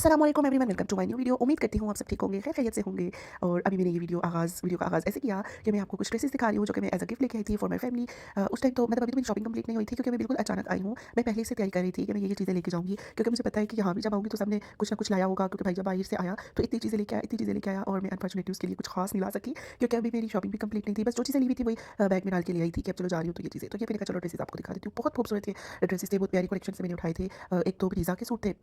अस्सलाम वालेकुम everyone, welcome to my new video. उम्मीद करती हूँ आप सब ठीक होंगे, खैर खैरियत से होंगे। और अभी मैंने ये वीडियो का आगाज़ ऐसे किया कि मैं आपको कुछ ड्रेसेस दिखा रही हूँ जो कि मैं एज़ अ गिफ्ट लेके आई थी फॉर माय फैमिली। उस टाइम तो मतलब अभी तो मेरी शॉपिंग कंप्लीट नहीं हुई थी क्योंकि मैं बिल्कुल अचानक आई हूँ। मैं पहले से तैयारी कर रही थी कि मैं ये चीज़ें लेके जाऊँगी क्योंकि मुझे पता है कि यहाँ भी जब आऊँगी तो सबने कुछ ना कुछ लाया होगा, क्योंकि भाई जब बाहर से आया तो इतनी चीज़ें लेके आया और मैं अनफॉर्चुनेटली उसके लिए कुछ खास नहीं ला सकी क्योंकि अभी मेरी शॉपिंग भी कंप्लीट नहीं थी। बस जो चीज़ें ली हुई थी वही बैग में डाल के ले आई थी कि अब चलो जा रही हूँ तो ये चीज़ें, तो ये मैंने कहा चलो ड्रेसेस आपको दिखा देती हूँ। बहुत खूबसूरत ये ड्रेसेस थे, बहुत प्यारी कलेक्शन से मैंने उठाए थे। एक तो ब्रीज़ा के सूट थे,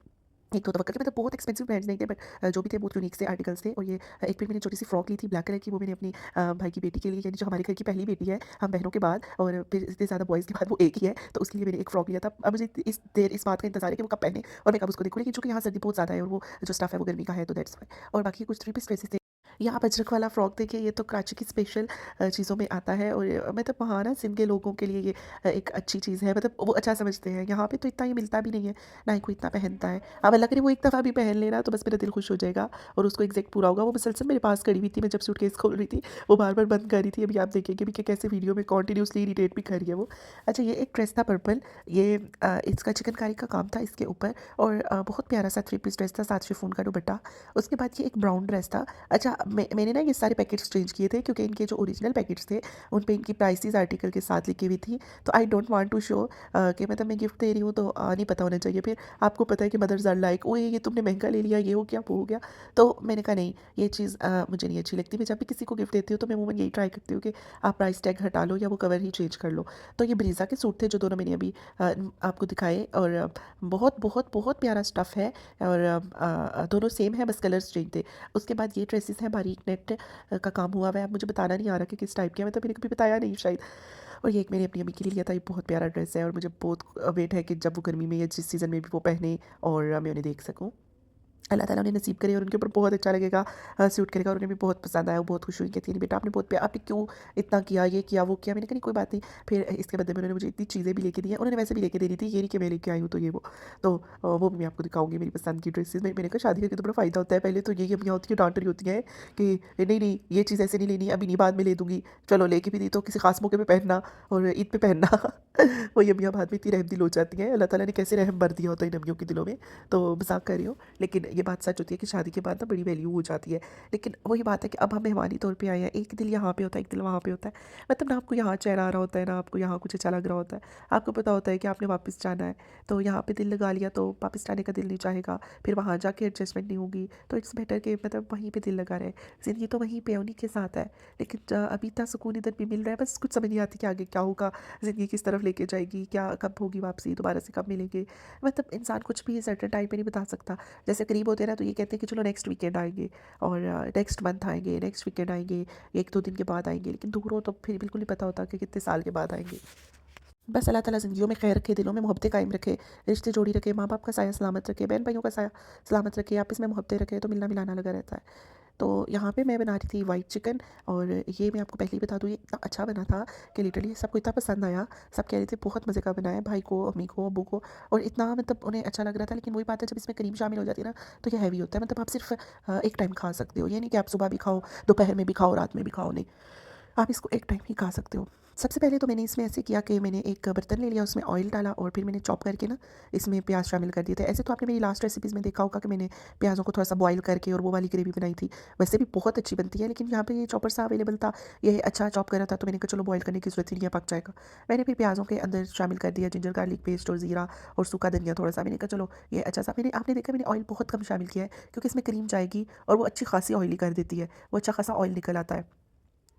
एक तो तवक्कल के, मतलब बहुत एक्सपेंसिव ब्रांड्स नहीं थे बट जो भी थे बहुत यूनिक से आर्टिकल्स थे। और ये एक फिर मैंने छोटी सी फ्रॉक ली थी ब्लैक कलर की, वो मैंने अपनी भाई की बेटी के लिए, यानी जो हमारे घर की पहली बेटी है हम बहनों के बाद, और फिर इतने ज़्यादा बॉयज़ के बाद वो एक ही है, तो उसके लिए मैंने एक फ्रॉक लिया था। अब मुझे इस बात का इंतजार है कि वो कब पहने और मैं कब उसको देखूँ, लेकिन चूँकि यहाँ सर्दी बहुत ज़्यादा है और वो जो स्टफ़ है वो गर्मी का है, तो दैट्स वाई। और बाकी कुछ थ्री पीस ड्रेसेस थे। यहाँ अजरक वाला फ्रॉक देखिए, ये तो कराची की स्पेशल चीज़ों में आता है और मतलब वहाँ ना सिंध के लोगों के लिए ये एक अच्छी चीज़ है, मतलब वो अच्छा समझते हैं। यहाँ पे तो इतना ये मिलता भी नहीं है, ना ही कोई इतना पहनता है। अब अल्लाह करे वो एक दफ़ा भी पहन लेना तो बस मेरा दिल खुश हो जाएगा और उसको एग्जैक्ट पूरा होगा। वो मुसलसल मेरे पास खड़ी हुई थी, मैं जब सूटकेस खोल रही थी वो बार बार बंद कर रही थी। अभी आप देखेंगे भी कि कैसे वीडियो में कॉन्टीन्यूसली इरिटेट भी कर रही है वो। अच्छा, ये एक ड्रेस था पर्पल, ये इसका चिकनकारी का काम था इसके ऊपर और बहुत प्यारा सा थ्री पीस ड्रेस था, साथ शिफॉन का दुपट्टा। उसके बाद ये एक ब्राउन ड्रेस था। अच्छा, मैंने ना ये सारे पैकेट्स चेंज किए थे क्योंकि इनके जो ओरिजिनल पैकेट्स थे उन पे इनकी प्राइसेस आर्टिकल के साथ लिखी हुई थी, तो I don't want to show कि मतलब मैं गिफ्ट दे रही हूँ तो नहीं पता होना चाहिए। फिर आपको पता है कि मदर्स आर लाइक, ओ ये तुमने महंगा ले लिया, ये हो गया वो हो गया। तो मैंने कहा नहीं, ये चीज़ मुझे नहीं अच्छी लगती। मैं जब भी किसी को गिफ्ट देती हूँ तो मैं अमूमन यही ट्राई करती हूँ कि आप प्राइस टैग हटा लो या वो कवर ही चेंज कर लो। तो ये ब्रीज़ा के सूट थे जो दोनों मैंने अभी आपको दिखाए और बहुत बहुत बहुत प्यारा स्टफ़ है और दोनों सेम है, बस कलर्स चेंज थे। उसके बाद ये ड्रेसेस हैं बारीक नेट का काम हुआ हुआ है। अब मुझे बताना नहीं आ रहा कि किस टाइप की है, मतलब मैंने कभी बताया नहीं शायद। और ये एक मैंने अपनी अम्मी के लिए लिया था, ये बहुत प्यारा ड्रेस है और मुझे बहुत वेट है कि जब वो गर्मी में या जिस सीज़न में भी वो पहने और मैं उन्हें देख सकूँ। अल्लाह ताला उन्हें नसीब करे और उनके ऊपर बहुत अच्छा लगेगा, सूट करेगा और उन्हें भी बहुत पसंद आया। वो बहुत खुश हुई, कहती है बेटा आपने क्यों इतना किया, ये किया वो किया। मैंने कहा नहीं कोई बात नहीं। फिर इसके बदले में उन्होंने मुझे इतनी चीज़ें भी लेके दी हैं, उन्होंने वैसे भी लेके देनी थी, ये नहीं कि मैं लेके आई हूँ तो ये वो। तो वो भी मैं आपको दिखाऊंगी मेरी पसंद की ड्रेसेस में। मैंने कहा शादी करके तो बड़ा फ़ायदा होता है, पहले तो यही अम्मियाँ होती हैं डांट रही होती हैं कि नहीं नहीं ये चीज़ ऐसे नहीं लेनी, अभी नहीं बाद में ले दूंगी, चलो लेके भी दी तो किसी खास मौके पर पहनना और ईद पे पहनना। वही अम्मियाँ बाद में इतनी रहम दिल हो जाती हैं, अल्लाह ताला ने कैसे रहम भर दिया होता है इन अम्मियों के दिलों में। तो मजाक कर रही हूँ, लेकिन ये बात सच होती है कि शादी के बाद ना बड़ी वैल्यू हो जाती है। लेकिन वही बात है कि अब हम मेहमानी तौर पे आए हैं, एक दिल यहाँ पे होता है, एक दिल वहाँ पे होता है। मतलब ना आपको यहाँ चैन आ रहा होता है, ना आपको यहाँ कुछ अच्छा लग रहा होता है। आपको पता होता है कि आपने वापस जाना है, तो यहाँ पे दिल लगा लिया तो वापस जाने का दिल नहीं चाहेगा, फिर वहाँ जाके एडजस्टमेंट नहीं होगी। तो इट्स बेटर कि मतलब वहीं पर दिल लगा रहे। ज़िंदगी तो वहीं पर उन्हीं के साथ है, लेकिन अभी इतना सुकून इधर भी मिल रहा है, बस कुछ समझ नहीं आती कि आगे क्या होगा, ज़िंदगी किस तरफ लेके जाएगी, क्या कब होगी वापसी, दोबारा से कब मिलेंगे। मतलब इंसान कुछ भी सर्टेन टाइम पे नहीं बता सकता। जैसे करीब होते हैं ना तो ये कहते हैं कि चलो नेक्स्ट वीकेंड आएंगे और नेक्स्ट मंथ आएंगे, नेक्स्ट वीकेंड आएंगे, एक दो दिन के बाद आएंगे, लेकिन दूर हो तो फिर बिल्कुल नहीं पता होता कि कितने साल के बाद आएंगे। बस अल्लाह ताला ज़िंदगियों में खैर रखे, दिलों में मोहब्बतें कायम रखे, रिश्ते जोड़ी रखे, माँ बाप का साया सलामत रखे, बहन भाइयों का साया सलामत रखे, आपस में मोहब्बतें रखे, तो मिलना मिलाना लगा रहता है। तो यहाँ पे मैं बना रही थी वाइट चिकन और ये मैं आपको पहले ही बता दूँ, ये इतना अच्छा बना था कि लिटरली सबको इतना पसंद आया। सब कह रहे थे बहुत मज़े का बना है, भाई को, अम्मी को, अब्बू को, और इतना मतलब उन्हें अच्छा लग रहा था। लेकिन वही बात है, जब इसमें क्रीम शामिल हो जाती है ना तो ये हैवी होता है। मतलब आप सिर्फ एक टाइम खा सकते हो, ये नहीं कि आप सुबह भी खाओ, दोपहर में भी खाओ, रात में भी खाओ, नहीं, आप इसको एक टाइम ही खा सकते हो। सबसे पहले तो मैंने इसमें ऐसे किया कि मैंने एक बर्तन ले लिया, उसमें ऑयल डाला और फिर मैंने चॉप करके ना इसमें प्याज शामिल कर दिए थे। ऐसे तो आपने मेरी लास्ट रेसिपीज़ में देखा होगा कि मैंने प्याज़ों को थोड़ा सा बॉईल करके और वो वाली ग्रेवी बनाई थी, वैसे भी बहुत अच्छी बनती है। लेकिन यहाँ पे ये चॉपर सा अवेलेबल था, ये अच्छा चॉप करा था, तो मैंने कहा चलो बॉईल करने की ज़रूरत ही नहीं है, पक जाएगा। मैंने फिर प्याज़ों के अंदर शामिल कर दिया जिंजर गार्लिक पेस्ट और ज़ीरा और सूखा धनिया थोड़ा सा। मैंने कहा चलो ये अच्छा सा, मैंने आपने देखा मैंने ऑयल बहुत कम शामिल किया है क्योंकि इसमें क्रीम जाएगी और वो अच्छी खासी ऑयली कर देती है, वो अच्छा खासा ऑयल निकल आता है।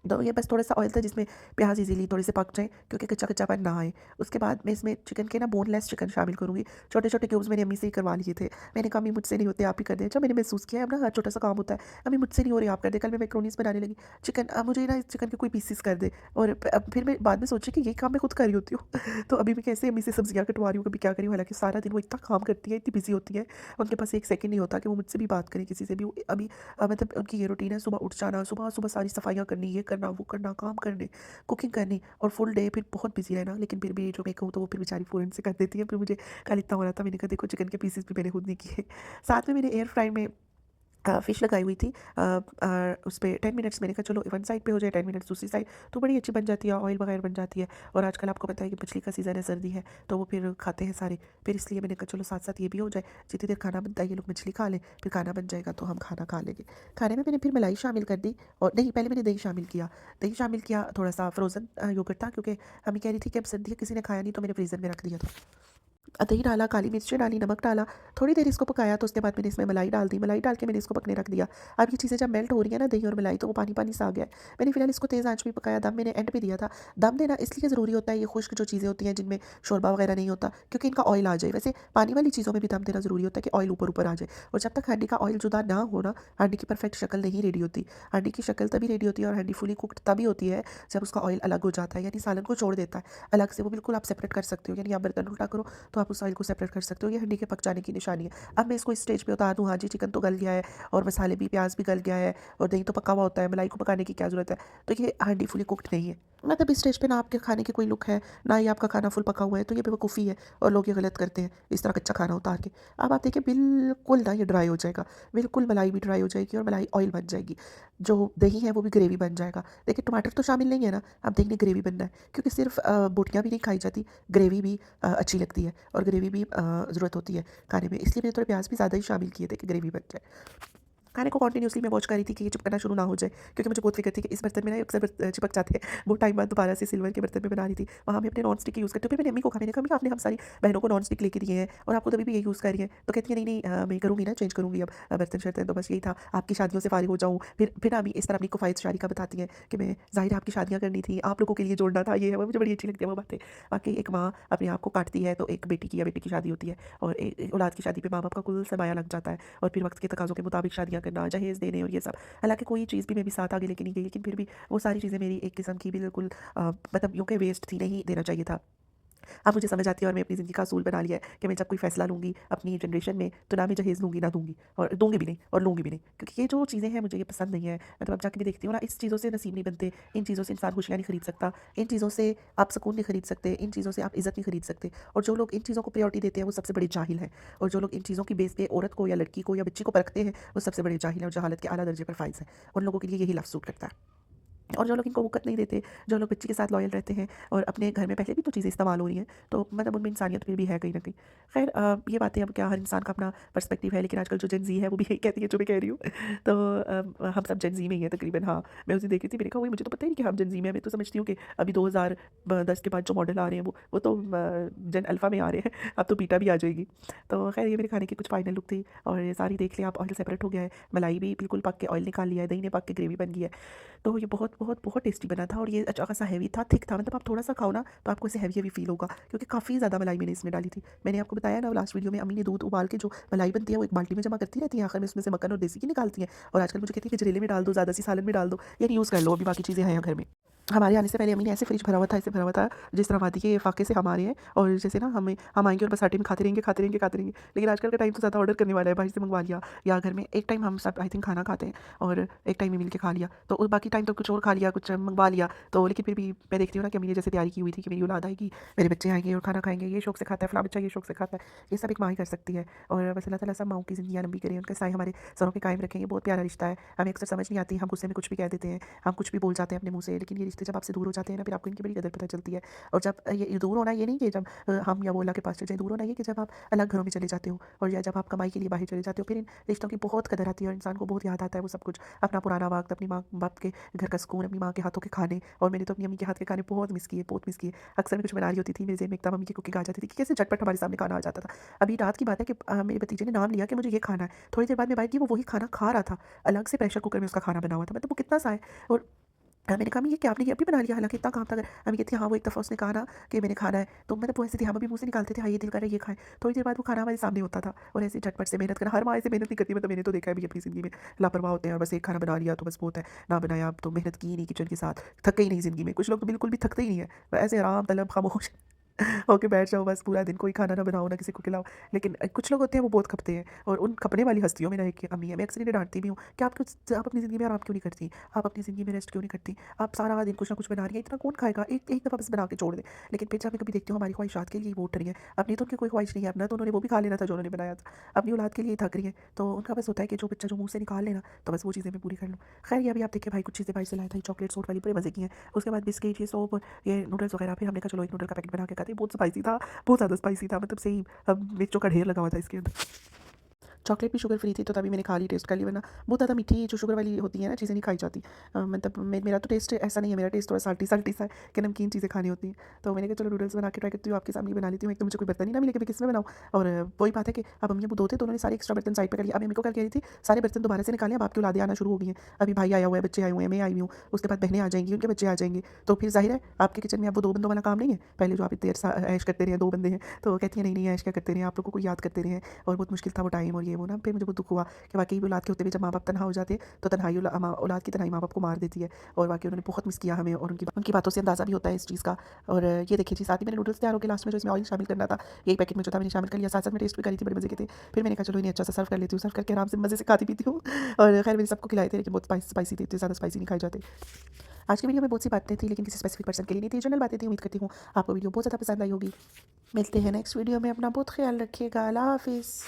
तो ये बस थोड़ा-सा ऑयल था जिसमें प्याज़ इज़ीली थोड़े से पक जाएँ क्योंकि कच्चा-कच्चापन ना आए। उसके बाद मैं इसमें चिकन के ना बोनलेस चिकन शामिल करूँगी। छोटे-छोटे क्यूब्स मैंने अम्मी से ही करवा लिए थे। मैंने कहा अम्मी मुझसे नहीं होते, आप ही कर दें। अच्छा, मैंने महसूस किया है अब ना हर छोटा-सा काम होता है। अम्मी मुझसे नहीं हो रहे, आप कर दें। कल मैं मैकरोनीज़ बनाने लगी, चिकन मुझे ना इस चिकन के कोई पीसेस कर दे, और फिर मैं बाद में सोची कि ये काम मैं खुद कर रही होती हूँ। तो अभी मैं कैसे अम्मी से सब्जियाँ कटवा रही हूँ, कभी क्या कर रही हूँ। हालाँकि सारा दिन वो इतना काम करती हैं, इतनी बिज़ी होती हैं, उनके पास एक सेकंड नहीं होता कि वो मुझसे भी बात करें किसी से भी। वो अभी मतलब उनकी ये रूटीन है, सुबह उठ जाना, सुबह-सुबह सारी सफाइयाँ करनी, ये करना, वो करना, काम करने, कुकिंग करनी और फुल डे फिर बहुत बिजी रहना। लेकिन फिर भी जो मैं कहूँ तो वो फिर बेचारी फ़ौरन से कर देती है। फिर मुझे कल इतना हो रहा था, मैंने कहा देखो चिकन के पीसेस भी मैंने खुद नहीं किए। साथ में मैंने एयर फ्राई में फ़िश लगाई हुई थी। उस पे 10 मिनट्स मैंने कहा चलो वन साइड पे हो जाए, 10 मिनट्स दूसरी साइड, तो बड़ी अच्छी बन जाती है, ऑयल वगैरह बन जाती है। और आजकल आपको पता है कि मछली का सीज़न है, सर्दी है, तो वो फिर खाते हैं सारे। फिर इसलिए मैंने कहा चलो साथ-साथ ये भी हो जाए, जितनी देर खाना बनता है ये लोग मछली खा लें, फिर खाना बन जाएगा तो हम खाना खा लेंगे। खाने में मैंने फिर मलाई शामिल कर दी, और नहीं, पहले मैंने दही शामिल किया। दही शामिल किया, थोड़ा-सा फ्रोज़न योगर्ट था, क्योंकि मम्मी कह रही थी कि अब सर्दी है, किसी ने खाया नहीं, तो मैंने फ्रीज़र में रख दिया था। दही डाला, काली मिर्चें डाली, नमक डाला, थोड़ी देर इसको पकाया, तो उसके बाद मैंने इसमें मलाई डाल दी। मलाई डाल के मैंने इसको पकने रख दिया। अब ये चीज़ें जब मेल्ट हो रही है ना, दही और मलाई, तो वो पानी-पानी सा आ गया है। मैंने फिलहाल इसको तेज़ आँच में पकाया, दम मैंने एंड पे दिया था। दम देना इसलिए ज़रूरी होता है, ये खुश्क जो चीज़ें होती हैं जिनमें शोरबा वगैरह नहीं होता, क्योंकि इनका ऑयल आ जाए। वैसे पानी वाली चीज़ों में भी दम देना ज़रूरी होता है कि ऑयल ऊपर-ऊपर आ जाए, और जब तक हांडी का ऑयल जुदा ना हो ना, हांडी की परफेक्ट शक्ल नहीं रेडी होती। हांडी की शक्ल तभी रेडी होती है और हांडी फुली कुक्ड तभी होती है जब उसका ऑयल अलग हो जाता है, यानी सालन को छोड़ देता है अलग से। वो बिल्कुल आप सेपरेट कर सकते हो, यानी आप बर्तन उल्टा करो तो आप उस ऑयल को सेपरेट कर सकते हो। ये हंडी के पक जाने की निशानी है। अब मैं इसको इस स्टेज पे उतार दूँ, हाँ जी, चिकन तो गल गया है, और मसाले भी, प्याज भी गल गया है, और दही तो पका हुआ होता है, मलाई को पकाने की क्या ज़रूरत है। तो ये हंडी फुली कुक्ड नहीं है। मतलब इस स्टेज पे ना आपके खाने की कोई लुक है, ना ही आपका खाना फुल पका हुआ है, तो ये बेवकूफ़ी है, और लोग ये गलत करते हैं इस तरह कच्चा खाना उतार के। अब आप देखिए बिल्कुल ना ये ड्राई हो जाएगा, बिल्कुल मलाई भी ड्राई हो जाएगी और मलाई ऑयल बन जाएगी। जो दही है वो भी ग्रेवी बन जाएगा। देखिए टमाटर तो शामिल नहीं है ना, अब दही ने ग्रेवी बनना है, क्योंकि सिर्फ़ बोटियाँ भी नहीं खाई जाती, ग्रेवी भी अच्छी लगती है, और ग्रेवी भी ज़रूरत होती है खाने में। इसलिए मैंने थोड़े प्याज़ भी ज़्यादा ही शामिल किए थे कि ग्रेवी बन जाए। खाने को कंटिन्यूअसली मैं वॉच कर रही थी कि ये चिपकना शुरू ना हो जाए, क्योंकि मुझे बहुत फ़िक्र थी कि इस बर्तन में ना अक्सर चिपक जाते हैं। बहुत टाइम बाद दोबारा से सिल्वर के बर्तन में बना रही थी, वहाँ मैं अपने नॉन स्टिक यूज़ करती हूँ। फिर मैंने अम्मी को कहा, मैंने कहा अम्मी आपने हम सारी बहनों को नॉन स्टिक लेके दिए हैं और आप खुद अभी भी ये यूज़ कर रही हैं। तो कहती है नहीं नहीं, मैं करूँगी ना, चेंज करूँगी अब बर्तन शर्तन। तो बस यही था, आपकी शादियों से फ़ारिग हो जाऊँ। फिर ना अम्मी इस तरह अपनी कुफ़ायत शारी का बताती हैं कि मैं ज़ाहिर है आपकी शादियाँ करनी थी, आप लोगों के लिए जोड़ना था, ये है वो। मुझे बड़ी अच्छी लगती है वो बातें। वाक़ई एक माँ अपने आप को काटती है तो एक बेटी की या बेटे की शादी होती है, और औलाद की शादी पे माँ बाप का कुल सरमाया लग जाता है, और फिर वक्त के तकाज़ों के मुताबिक शादियाँ करना, जहेज़ देने और ये सब। हालाँकि कोई चीज़ भी मैं भी साथ आगे लेके नहीं गई, लेकिन फिर भी वो सारी चीज़ें मेरी एक किस्म की बिल्कुल मतलब यूँ कहें वेस्ट थी, नहीं देना चाहिए था। अब मुझे समझ आती है, और मैं अपनी ज़िंदगी का असूल बना लिया है कि मैं जब कोई फ़ैसला लूँगी अपनी जनरेशन में, तो ना मैं जहेज़ लूँगी, ना दूँगी, और दूँगी भी नहीं, और लूँगी भी नहीं, क्योंकि ये जो चीज़ें हैं मुझे ये पसंद नहीं है। मतलब अब जाके मैं देखती हूँ ना, इस चीज़ों से नसीब नहीं बनते, इन चीज़ों से इंसान खुशियाँ नहीं खरीद सकता, इन चीज़ों से आप सुकून नहीं खरीद सकते, इन चीज़ों से आप इज़्ज़त नहीं खरीद सकते। और जो लोग इन चीज़ों को प्रायोरिटी देते हैं वो सबसे बड़े जाहिल हैं, और जो लोग इन चीज़ों की बेस पे औरत को या लड़की को या बच्ची को परखते हैं वो सबसे बड़े जाहिल हैं और जहालत के आला दर्जे पर फाइज़ हैं। उन लोगों के लिए यही लफ्ज़ सूट करता है। और जो लोग इनको वक़्त नहीं देते, जो लोग बच्ची के साथ लॉयल रहते हैं, और अपने घर में पहले भी तो चीज़ें इस्तेमाल हो रही हैं, तो मतलब उनमें इंसानियत फिर भी है कहीं न कहीं। ख़ैर ये बातें अब क्या, हर इंसान का अपना पर्सपेक्टिव है, लेकिन आजकल जो जेन ज़ी है वो भी यही कहती है जो मैं कह रही हूँ। तो हम सब जेन ज़ी में ही हैं तकरीबन। हाँ, मैं उसे देख रही थी, मैंने कहा वही, मुझे तो पता ही नहीं कि हम जेन ज़ी में हैं। मैं तो समझती हूँ कि अभी 2010 के बाद जो मॉडल आ रहे हैं वो तो जेन अल्फ़ा में आ रहे हैं, अब तो बीटा भी आ जाएगी। तो ख़ैर ये मेरे खाने की कुछ फाइनल लुक थी, और ये सारी देख लिया आप, ऑयल सेपरेट हो गया है, मलाई भी बिल्कुल पक के ऑयल निकाल लिया है, दही ने पक के ग्रेवी बन गई है। तो ये बहुत बहुत बहुत टेस्टी बना था, और ये अच्छा खासा हैवी था, थिक था। मतलब आप थोड़ा सा खाओ ना तो आपको ऐसे हैवी हैवी फील होगा, क्योंकि काफ़ी ज़्यादा मलाई मैंने इसमें डाली थी। मैंने आपको बताया ना लास्ट वीडियो में, अम्मी ने दूध उबाल के जो मलाई बनती है वो एक बाल्टी में जमा करती रहती हैं, आखिर में उसमें से मक्खन और देसी घी निकालती हैं, और आजकल मुझे कहती है कि जरेले में डाल दो, ज़्यादा सी सालन में डाल दो, यानी यूज़ कर लो, अभी बाकी चीज़ें हैं घर में। हमारे आने से पहले अम्मी ने ऐसे फ्रिज भरा हुआ था, ऐसे भरा हुआ था, जिस तरह वादी के फाके से हम आ रहे हैं, और जैसे ना हम आएँगे और बस आटे में खाते रहेंगे, खाते रहेंगे, खाते रहेंगे। लेकिन आजकल का टाइम तो ज़्यादा ऑर्डर करने वाला है, बाहर से मंगवा लिया, या घर में एक टाइम हम सब आई थिंक खाना खाते हैं, और एक टाइम में मिल के खा लिया, तो बाकी टाइम तो कुछ और खा लिया, कुछ मंगवा लिया। तो लेकिन फिर भी मैं देखती हूँ ना कि अम्मी ने जैसे तैयारी की हुई थी कि मेरी औलाद आएगी, मेरे बच्चे आएँगे और खाना खाएँगे, ये शौक से खाता है, फलाँ बच्चा ये शौक से खाता है। ये सब एक माँ ही कर सकती है, और बस अल्लाह ताला सब माँओं की ज़िंदगियाँ लंबी करे, उनके साए हमारे सरों पे कायम रखें। ये बहुत प्यारा रिश्ता है, हमें अक्सर समझ नहीं आती, हम गुस्से में कुछ भी कह देते हैं, हम कुछ भी बोल जाते हैं अपने मुँह से, लेकिन ये रिश्ते जब आपसे दूर हो जाते हैं ना, फिर आपको इनकी बड़ी कदर पता चलती है। और जब ये दूर होना, ये नहीं कि जब हम या वो अल्लाह के पास चले जाएँ, दूर होना ये कि जब आप अलग घरों में चले जाते हो, और या जब आप कमाई के लिए बाहर चले जाते हो, फिर इन रिश्तों की बहुत कदर आती है, और इंसान को बहुत याद आता है वो सब कुछ, अपना पुराना वक़्त, अपनी माँ बाप के घर का सुकून, अपनी माँ के हाथों के खाने। और मैंने तो अपनी अम्मी के हाथ के खाने बहुत मिस किए, बहुत मिस किए। अक्सर मैं कुछ बना रही होती थी, मेरे ज़हन में एकदम मम्मी की कुकिंग आ जाती थी कि कैसे झटपट हमारे सामने खाना आ जाता था। अभी रात की बात है कि मेरे भतीजे ने नाम लिया कि मुझे ये खाना है, थोड़ी देर बाद मैं बाहर गई, वो वही खाना खा रहा था, अलग से प्रेशर कुकर में उसका खाना बना हुआ था। मतलब वो कितना सा है। और मैंने कहा, "मम्मी ये क्या आपने ये अभी बना लिया?" हालाँकि इतना काम था। अगर मम्मी कहती, "हाँ, वो एक दफ़ा उसने कहा ना कि मैंने खाना है।" तो मतलब वो ऐसे थे, हम अभी मुँह से निकालते थे, "हाँ, ये दिल कर रहा है, ये खाएँ।" थोड़ी देर बाद वो खाना हमारे सामने होता था, और ऐसे झटपट से मेहनत करना। हर माँ ऐसे मेहनत नहीं करती, मतलब मैंने तो देखा है अभी अपनी ज़िंदगी में, लापरवाह होते हैं और बस एक खाना बना लिया तो बस बहुत है, ना बनाया अब तो मेहनत की ही नहीं किचन के साथ, थके ही नहीं ज़िंदगी में। कुछ लोग तो बिल्कुल भी थकते ही नहीं है, ऐसे आराम तलब खामोश। होके बैठ जाओ बस पूरा दिन, कोई खाना ना बनाओ, ना किसी को खिलाओ। लेकिन कुछ लोग होते हैं वो बहुत खपते हैं, और उन खपने वाली हस्तियों में ना एक अम्मी है। मैं अक्सर इन्हें डाँटती भी हूँ कि आप अपनी ज़िंदगी में आराम क्यों नहीं करती? आप अपनी ज़िंदगी में रेस्ट क्यों नहीं करती? आप सारा दिन कुछ ना कुछ बना रही हैं, इतना कौन खाएगा? एक एक दफ़ा बस बना के छोड़ दें। लेकिन फिर जब मैं कभी देखती हूँ हमारी ख्वाहिशात के लिए वो उठ रही हैं, अपनी तो उनकी कोई ख्वाहिश नहीं है, अपना तो उन्होंने वो भी खा लेना था जो उन्होंने बनाया था। अपनी औलाद के लिए थक रही हैं, तो उनका बस होता है कि जो बच्चा जो मुँह से निकाल ले ना, तो बस वो चीज़ें मैं पूरी कर लूँ। खैर ये अभी आप देखिए भाई कुछ चीज़ें बाहर से लाया था, ये चॉकलेट सोट वाली बड़े मज़े की हैं। उसके बाद बिस्किट, ये सोप, ये नूडल्स वगैरह। फिर हमने कहा चलो एक नूडल का पैकेट बना के खाते हैं, बहुत स्पाइसी था, बहुत ज़्यादा स्पाइसी था, मतलब सही मिर्चों का ढेर लगा हुआ था इसके अंदर। चॉकलेट भी शुगर फ्री थी तो तभी मैंने खा ली, टेस्ट कर ली, वरना बहुत ज़्यादा मीठी जो शुगर वाली होती है ना चीज़ें नहीं खाई जाती। मतलब मेरा तो टेस्ट ऐसा नहीं है, मेरा टेस्ट थोड़ा साल्टी साल्टी सा है कि नमकीन चीज़ें खानी होती हैं। तो मैंने कहा चलो नूडल्स बना के ट्राई करती हूँ, आपके सामने ही बना लेती हूँ। एक तो मुझे कोई बर्तन ही ना मिले कि मैं किसमें बनाऊँ, और वही बात है कि अब अम्मी अब्बू दो थे तो उन्होंने सारे एक्स्ट्रा बर्तन साइड पे कर लिए। अब मेरे को क्या कह रही थी, सारे बर्तन दोबारा से निकालें, अब आपकी औलादें आना शुरू हो गई हैं। अभी भाई आया हुआ है, बच्चे आए हुए हैं, मैं आई हुई हूँ, उसके बाद बहनें आ जाएँगी, उनके बच्चे आ जाएँगे। तो फिर ज़ाहिर है आपके किचन में अब वो 2 बंदों वाला काम नहीं है। पहले जो आप इतनी देर ऐश करते रहे हैं, 2 बंदे हैं, तो कहती हैं नहीं-नहीं ऐश क्या करते रहे हैं, आप लोगों को याद करते रहे हैं और बहुत मुश्किल था वो टाइम और ये वो ना। फिर मुझे बहुत दुःख हुआ कि वाक़ई औलाद के होते हुए जब माँ-बाप तन्हा हो जाते हैं, तो तन्हाई औलाद की तन्हाई माँ-बाप को मार देती है। और वाक़ई उन्होंने बहुत मिस किया हमें, और उनकी बातों से अंदाज़ा भी होता है इस चीज़ का। और ये देखिए जी, साथ ही मेरे नूडल्स तैयार हो गए, लास्ट में जो इसमें ऑयल शामिल करना था, यही पैकेट में जो था मैंने शामिल कर लिया। साथ-साथ में टेस्ट भी करी थी, बड़े मज़े के थे। फिर मैंने कहा चलो इन्हें अच्छा सा सर्व कर लेती हूँ, सर्व करके आराम से मज़े से खाती-पीती हूँ। और खैर मैंने सबको खिलाए थे, लेकिन बहुत स्पाइसी थे, इतने ज़्यादा स्पाइसी नहीं खाए जाते। आज की वीडियो में बहुत सी बातें थी, लेकिन किसी स्पेसिफिक पर्सन के लिए नहीं थी, जनरल बातें थी। उम्मीद करती हूँ आपको वीडियो बहुत ज़्यादा पसंद आई होगी। मिलते हैं नेक्स्ट वीडियो में, अपना बहुत ख्याल रखिएगा। अल्लाह हाफ़िज़।